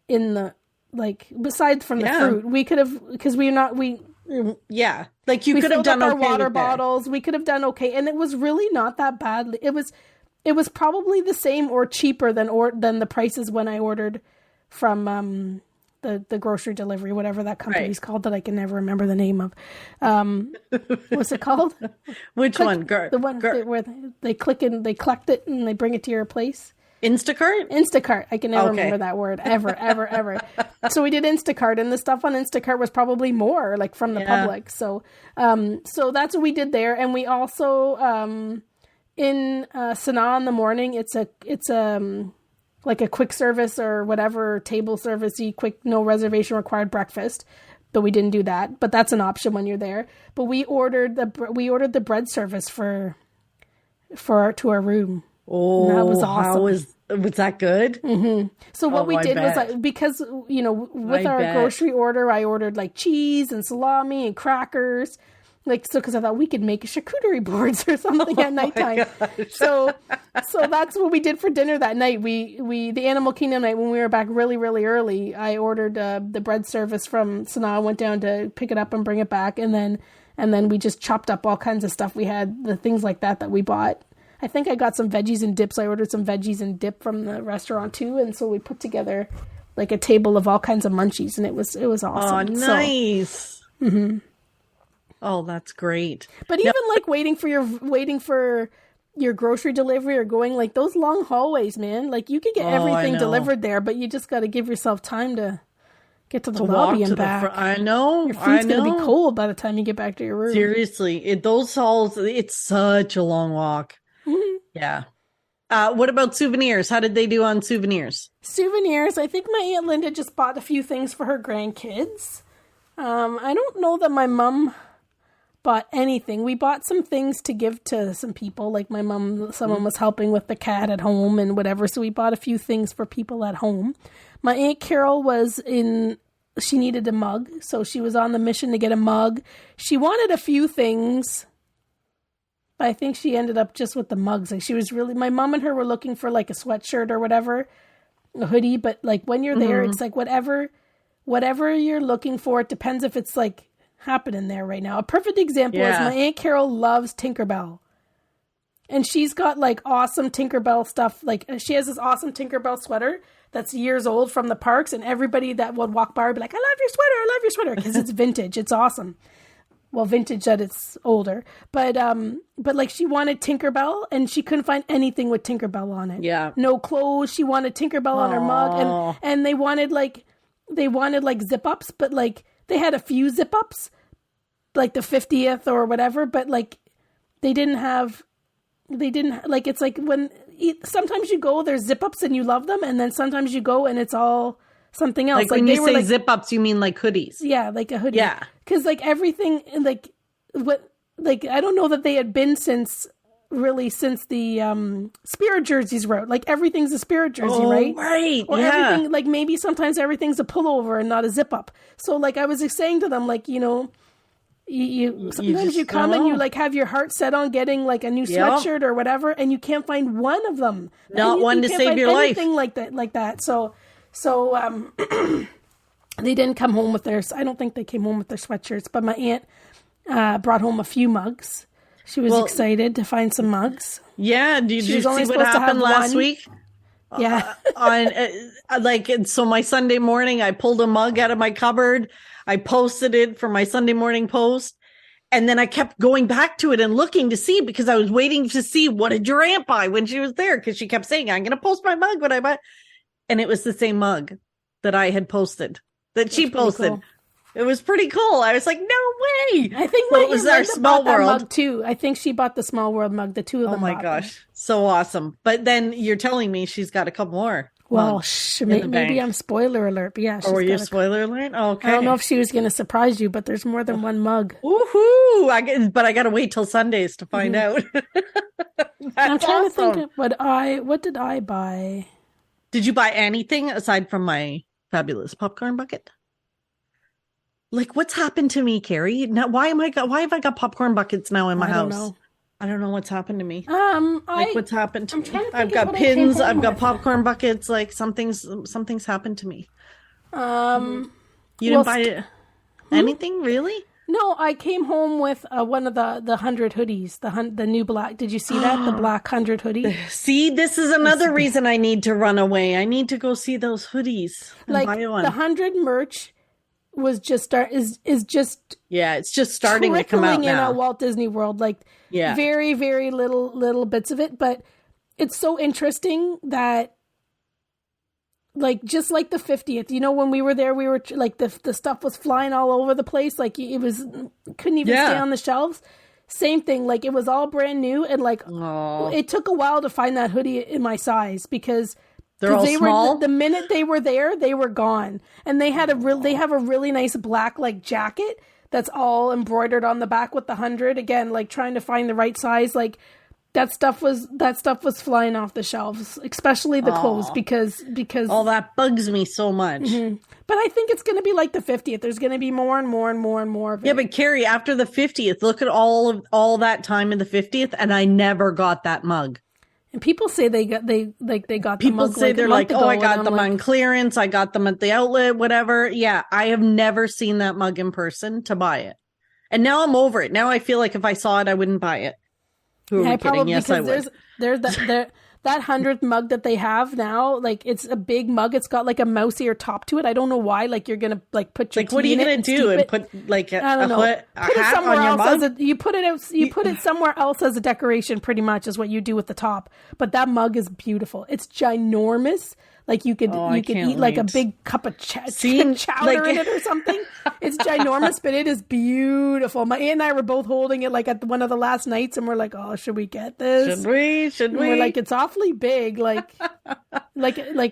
in the, like, besides from the fruit. We could have, because like you could have done our water bottles. We could have done okay. And it was really not that bad. It was probably the same or cheaper than the prices when I ordered from the grocery delivery, whatever that company's called that I can never remember the name of. What's it called? Which one? The one where they collect it and they bring it to your place. Instacart? I can never remember that word ever. So we did Instacart, and the stuff on Instacart was probably more like from the public. So that's what we did there. And we also, in Sanaa in the morning, it's like a quick service or whatever, table service-y, quick, no reservation required breakfast. But we didn't do that. But that's an option when you're there. But we ordered the bread service to our room. Oh, and that was awesome. Was that good? Mm-hmm. So what we did was, like, because, you know, with our grocery order, I ordered like cheese and salami and crackers. Like, so, because I thought we could make charcuterie boards or something at nighttime. So that's what we did for dinner that night. The Animal Kingdom night, when we were back really, really early, I ordered the bread service from Sanaa, went down to pick it up and bring it back. And then we just chopped up all kinds of stuff. We had the things like that we bought. I think I got some veggies and dips. I ordered some veggies and dip from the restaurant too. And so we put together like a table of all kinds of munchies, and it was awesome. Oh, nice. So, oh, that's great. But even like waiting for your grocery delivery or going like those long hallways, man, like you could get everything delivered there, but you just got to give yourself time to get to the lobby and back. I know. Your food's going to be cold by the time you get back to your room. Seriously, those halls, it's such a long walk. Mm-hmm. Yeah. What about souvenirs? How did they do on souvenirs? Souvenirs, I think my Aunt Linda just bought a few things for her grandkids. I don't know that my mom bought anything. We bought some things to give to some people. Like my mom, someone was helping with the cat at home and whatever. So we bought a few things for people at home. My Aunt Carol she needed a mug. So she was on the mission to get a mug. She wanted a few things, but I think she ended up just with the mugs. Like my mom and her were looking for like a sweatshirt or whatever, a hoodie. But like when you're there, it's like whatever you're looking for. It depends if it's like happening there right now. A perfect example is my Aunt Carol loves Tinkerbell. And she's got like awesome Tinkerbell stuff. Like she has this awesome Tinkerbell sweater that's years old from the parks. And everybody that would walk by would be like, I love your sweater. Because it's vintage. It's awesome. Well, vintage that it's older, but like she wanted Tinkerbell and she couldn't find anything with Tinkerbell on it. Yeah. No clothes. She wanted Tinkerbell on her mug, and they wanted like zip ups, but like they had a few zip ups, like the 50th or whatever, but like they didn't like, it's like when sometimes you go, there's zip ups and you love them, and then sometimes you go and it's all something else. Like when you say zip ups, you mean like hoodies? Yeah, like a hoodie. Yeah, because like everything, like what, like I don't know that they had been since really since the Spirit jerseys were out. Like everything's a Spirit jersey, right? Right. Or yeah. everything, like maybe sometimes everything's a pullover and not a zip up. So like I was saying to them, like, you know, you sometimes you come and you like have your heart set on getting like a new sweatshirt or whatever, and you can't find one of them. Not one to save your life. Anything like that. So they didn't come home with theirs. I don't think they came home with their sweatshirts, but my aunt brought home a few mugs. She was excited to find some mugs. Yeah. Did you see what happened last week? Yeah. So my Sunday morning, I pulled a mug out of my cupboard. I posted it for my Sunday morning post. And then I kept going back to it and looking to see, because I was waiting to see what did your aunt buy when she was there. Because she kept saying, I'm going to post my mug when I buy. And it was the same mug that I had posted, that she posted. Cool. It was pretty cool. I was like, no way. I think it was our Small World mug too. I think she bought the Small World mug. The two of them. Oh my gosh. So awesome. But then you're telling me she's got a couple more. Well, maybe I'm spoiler alert. But yeah. Or you're spoiler alert? Okay. I don't know if she was going to surprise you, but there's more than one mug. Woohoo! But I got to wait till Sundays to find out. I'm trying to think of what did I buy? Did you buy anything aside from my fabulous popcorn bucket? Like, what's happened to me, Carrie? Now, why have I got popcorn buckets now in my house? I don't know what's happened to me. What's happened to me? I've got pins. I've got popcorn buckets. Like something's happened to me. You didn't buy anything, really? No, I came home with one of the 100 hoodies, the new black. Did you see that? The black 100 hoodie. See, this is another reason I need to run away. I need to go see those hoodies. Like buy one. The 100 merch was just it's just starting to come out now. At Walt Disney World, like very, very little bits of it, but it's so interesting that like just like the 50th, you know, when we were there, we were like the stuff was flying all over the place, like it was couldn't even stay on the shelves. Same thing, like it was all brand new, and like it took a while to find that hoodie in my size because they're all small. The minute they were there, they were gone. And they had they have a really nice black like jacket that's all embroidered on the back with the 100. Again, like trying to find the right size. Like that stuff was flying off the shelves, especially the clothes because all that bugs me so much. Mm-hmm. But I think it's going to be like the 50th. There's going to be more and more and more and more of it. Yeah, but Carrie, after the 50th, look at all that time in the 50th, and I never got that mug. And people say they got the people mug say they're like, I got them on clearance. I got them at the outlet, whatever. Yeah, I have never seen that mug in person to buy it. And now I'm over it. Now I feel like if I saw it, I wouldn't buy it. Who are we kidding? Yes, I would. There's that 100th mug that they have now, like it's a big mug. It's got like a mouse ear top to it. I don't know why. Like you're gonna like put your what are you gonna do and put like a hat on your mug? You put it somewhere else as a decoration. Pretty much is what you do with the top. But that mug is beautiful. It's ginormous. Like you could eat like a big cup of chowder in it or something. It's ginormous, but it is beautiful. My aunt and I were both holding it like at one of the last nights, and we're like, "Oh, should we get this? Should we?" We're like, "It's awfully big, like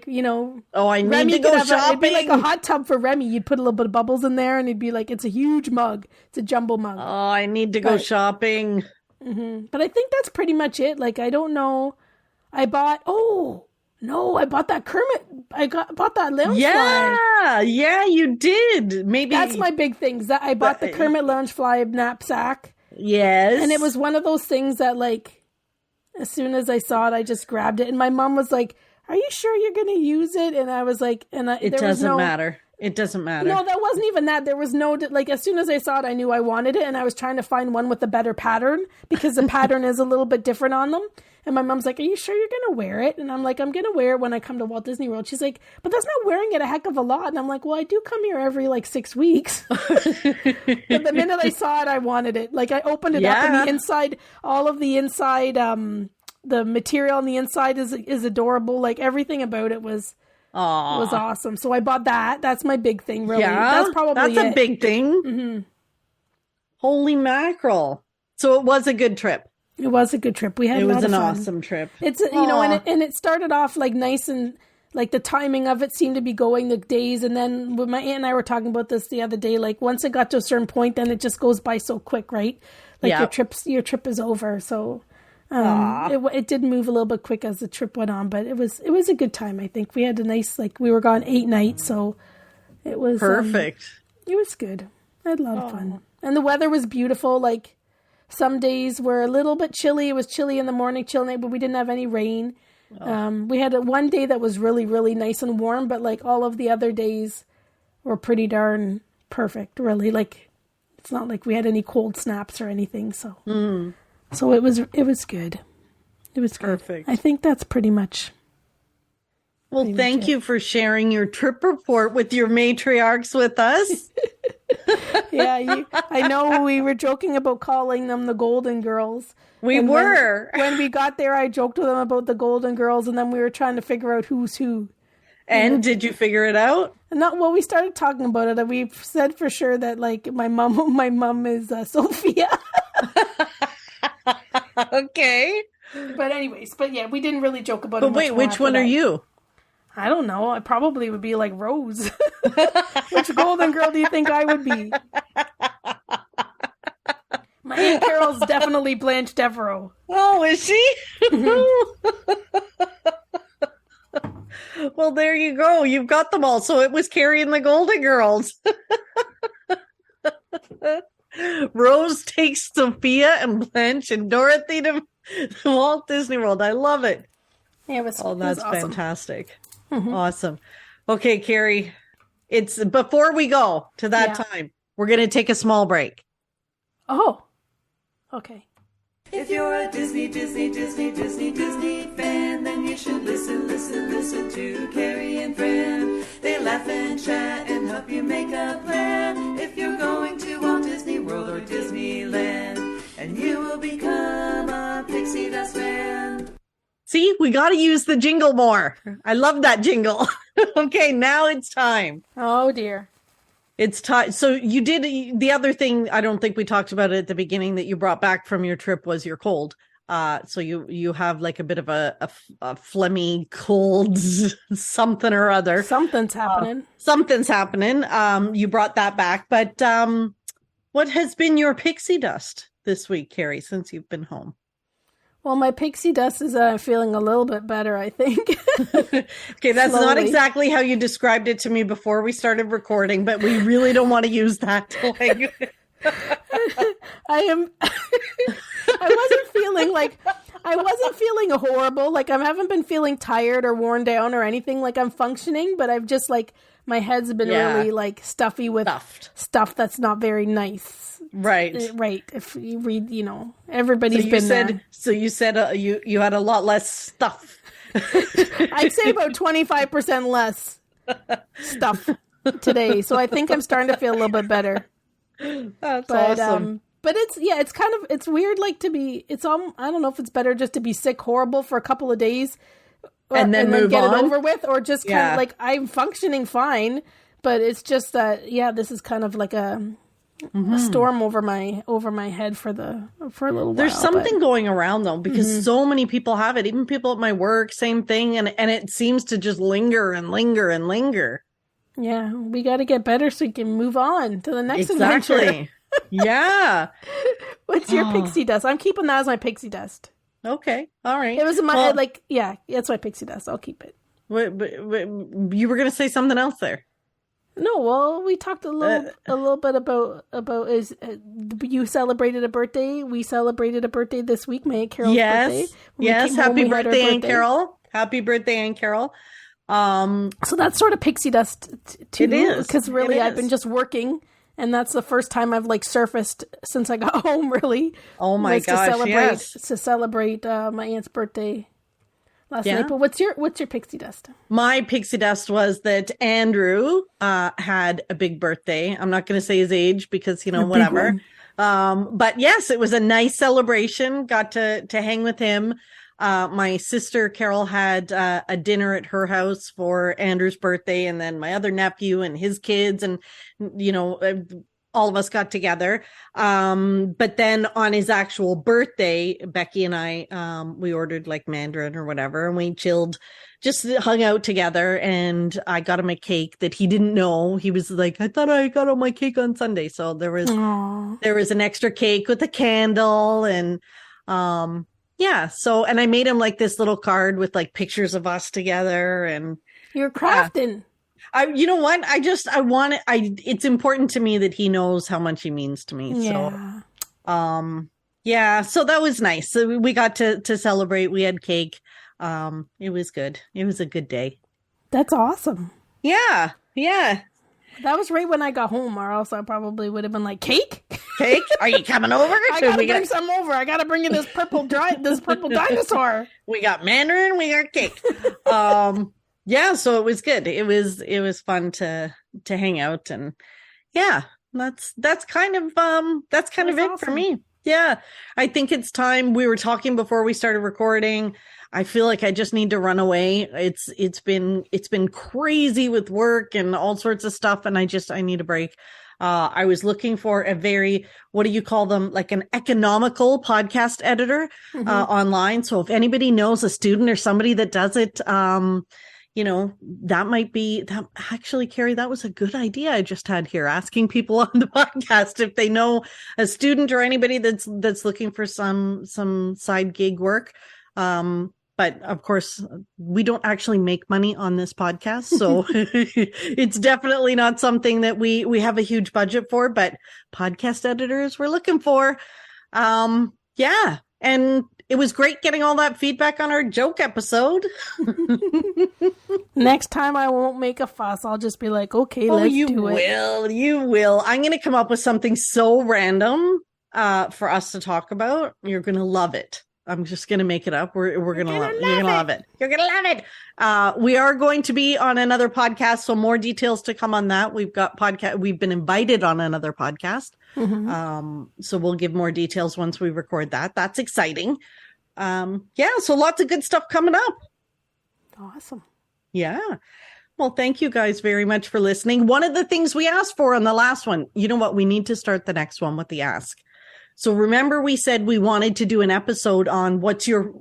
you know." Oh, I need to go shopping. It'd be like a hot tub for Remy. You'd put a little bit of bubbles in there, and it'd be like it's a huge mug. It's a jumbo mug. Oh, I need to go shopping. Mm-hmm. But I think that's pretty much it. Like I don't know. I bought that Kermit. Bought that lounge fly. Yeah, you did. Maybe that's my big thing. That I bought the Kermit lounge fly knapsack. Yes, and it was one of those things that, like, as soon as I saw it, I just grabbed it. And my mom was like, "Are you sure you're going to use it?" And I was like, "It doesn't matter. It doesn't matter." No, that wasn't even that. There was no, like, as soon as I saw it, I knew I wanted it, and I was trying to find one with a better pattern because the pattern is a little bit different on them. And my mom's like, "Are you sure you're going to wear it?" And I'm like, "I'm going to wear it when I come to Walt Disney World." She's like, "But that's not wearing it a heck of a lot." And I'm like, "Well, I do come here every like 6 weeks." But the minute I saw it, I wanted it. Like I opened it up, and the inside, all of the inside, the material on the inside is adorable. Like everything about it was awesome. So I bought that. That's my big thing, really. Yeah, that's a big thing. Mm-hmm. Holy mackerel! So it was a good trip. It was a good trip. We had a lot of fun. It was an awesome trip. It's and it started off like nice, and like the timing of it seemed to be going the days, and then when my aunt and I were talking about this the other day, like once it got to a certain point, then it just goes by so quick, right? Like your trip is over. So It did move a little bit quick as the trip went on, but it was a good time. I think we had a nice, like, we were gone 8 nights, so it was perfect. It was good. I had a lot of fun, and the weather was beautiful. Like, some days were a little bit chilly. It was chilly in the morning, chill night, but we didn't have any rain. We had one day that was really, really nice and warm, but like all of the other days were pretty darn perfect. Really, like, it's not like we had any cold snaps or anything. So. So it was good. It was good. Perfect. I think that's pretty much. Well, thank you for sharing your trip report with your matriarchs with us. Yeah, I know we were joking about calling them the Golden Girls. We were. When we got there, I joked to them about the Golden Girls, and then we were trying to figure out who's who. And did you figure it out? Well, we started talking about it, and we said for sure that, like, my mom is Sophia. Okay. But anyways, yeah, we didn't really joke about it. But wait, which one are you? I don't know. I probably would be like Rose. Which Golden Girl do you think I would be? My Aunt Carol's definitely Blanche Devereaux. Oh, is she? Well, there you go. You've got them all. So it was Carrie and the Golden Girls. Rose takes Sophia and Blanche and Dorothy to Walt Disney World. I love it. Yeah, that's awesome. Fantastic. Awesome. Okay, Carrie, it's before we go to that time, we're going to take a small break. Oh, okay. If you're a Disney fan, then you should listen to Carrie and Fran. They laugh and chat and help you make a plan. If you're going to Walt Disney World or Disneyland, and you will become a Pixie Dust fan. See, we got to use the jingle more. I love that jingle. Okay, now it's time. Oh, dear. It's time. So you did the other thing. I don't think we talked about it at the beginning that you brought back from your trip was your cold. So you have like a bit of a phlegmy cold, something or other. Something's happening. Something's happening. You brought that back, but what has been your pixie dust this week, Carrie, since you've been home? Well, my pixie dust is feeling a little bit better, I think. Okay, that's Slowly. not exactly how you described it to me before we started recording, but we really don't want to use that. I wasn't feeling horrible. Like, I haven't been feeling tired or worn down or anything. Like, I'm functioning, but I've just, like, my head's been really, like, stuffy with stuff that's not very nice. Right. Right. If you read, everybody's been there. So you said you had a lot less stuff. I'd say about 25% less stuff today. So I think I'm starting to feel a little bit better. That's awesome. But it's weird, like, to be, I don't know if it's better just to be sick horrible for a couple of days and then move get on. it over with, or just kind of like, I'm functioning fine, but it's just that, this is kind of like a storm over my head for a little while. There's something going around though, because so many people have it, even people at my work, same thing. And it seems to just linger and linger and linger. Yeah. We got to get better so we can move on to the next adventure. Yeah. What's your pixie dust? I'm keeping that as my pixie dust. Okay. All right. It was that's my pixie dust. I'll keep it. But you were going to say something else there. No, well, we talked a little bit about you celebrated a birthday. We celebrated a birthday this week, my Aunt Carol's birthday. Yes, happy birthday, Aunt Carol. Happy birthday, Aunt Carol. So that's sort of pixie dust too. It is. Because really, I've been just working, and that's the first time I've like surfaced since I got home, really. Oh my gosh, to celebrate my aunt's birthday last night. But what's your pixie dust? My pixie dust was that Andrew had a big birthday. I'm not going to say his age because, whatever. But yes, it was a nice celebration. Got to hang with him. My sister Carol had a dinner at her house for Andrew's birthday, and then my other nephew and his kids, and all of us got together. But then on his actual birthday, Becky and I, we ordered like Mandarin or whatever, and we chilled, just hung out together. And I got him a cake that he didn't know. He was like, I thought I got all my cake on Sunday. So there was an extra cake with a candle, and Yeah. So, and I made him like this little card with like pictures of us together, and You're crafting. you know what? It's important to me that he knows how much he means to me. Yeah. So, yeah, so that was nice. So we got to celebrate. We had cake. It was good. It was a good day. That's awesome. Yeah. Yeah. That was right when I got home, or else I probably would have been like, cake? Cake? Are you coming over? I gotta bring some over. I gotta bring you this purple dinosaur. We got Mandarin, we got cake. Yeah, so it was good. It was fun to hang out, and yeah, that's kind of it awesome. For me. Yeah. I think it's time. We were talking before we started recording. I feel like I just need to run away. It's been crazy with work and all sorts of stuff, and I need a break. I was looking for a very, what do you call them? Like an economical podcast editor online. So if anybody knows a student or somebody that does it, you know, actually, Carrie, that was a good idea I just had here, asking people on the podcast if they know a student or anybody that's looking for some side gig work. But of course, we don't actually make money on this podcast, so it's definitely not something that we have a huge budget for, but podcast editors we're looking for. Yeah. And it was great getting all that feedback on our joke episode. Next time I won't make a fuss. I'll just be like, okay, let's do it. You will. I'm going to come up with something so random for us to talk about. You're going to love it. I'm just going to make it up. You're going to love it. You're going to love it. We are going to be on another podcast, so more details to come on that. We've been invited on another podcast. So we'll give more details once we record that. That's exciting. Yeah, so lots of good stuff coming up. Awesome. Yeah. Well, thank you guys very much for listening. One of the things we asked for on the last one, you know what? We need to start the next one with the ask. So remember we said we wanted to do an episode on what's your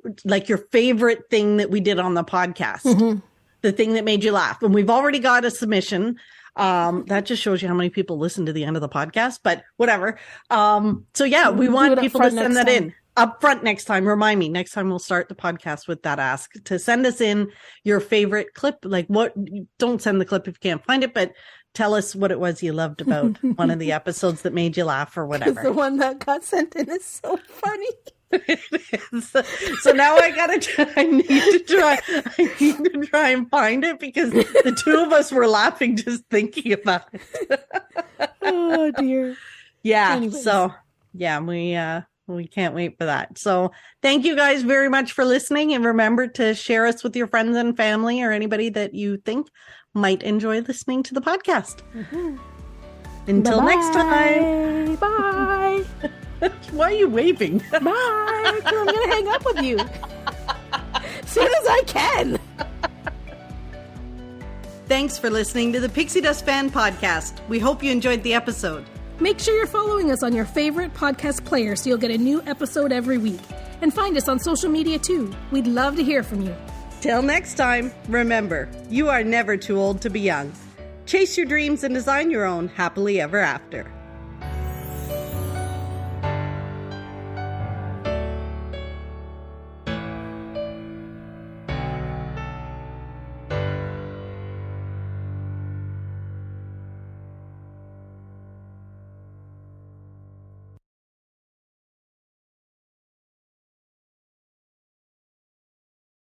favorite thing that we did on the podcast, the thing that made you laugh. And we've already got a submission. That just shows you how many people listen to the end of the podcast, but whatever. So yeah, we want people to send that in up front next time. Remind me next time we'll start the podcast with that ask to send us in your favorite clip. Like don't send the clip if you can't find it, but tell us what it was you loved about one of the episodes that made you laugh or whatever. The one that got sent in is so funny. So now I need to try and find it because the two of us were laughing just thinking about it. Oh dear. Yeah. Anyways. So yeah, we can't wait for that. So thank you guys very much for listening, and remember to share us with your friends and family or anybody that you think might enjoy listening to the podcast. Until next time. Bye. Why are you waving? Bye. I'm going to hang up with you as soon as I can. Thanks for listening to the Pixie Dust Fan Podcast. We hope you enjoyed the episode. Make sure you're following us on your favorite podcast player so you'll get a new episode every week. And find us on social media too. We'd love to hear from you. Till next time, remember, you are never too old to be young. Chase your dreams and design your own happily ever after.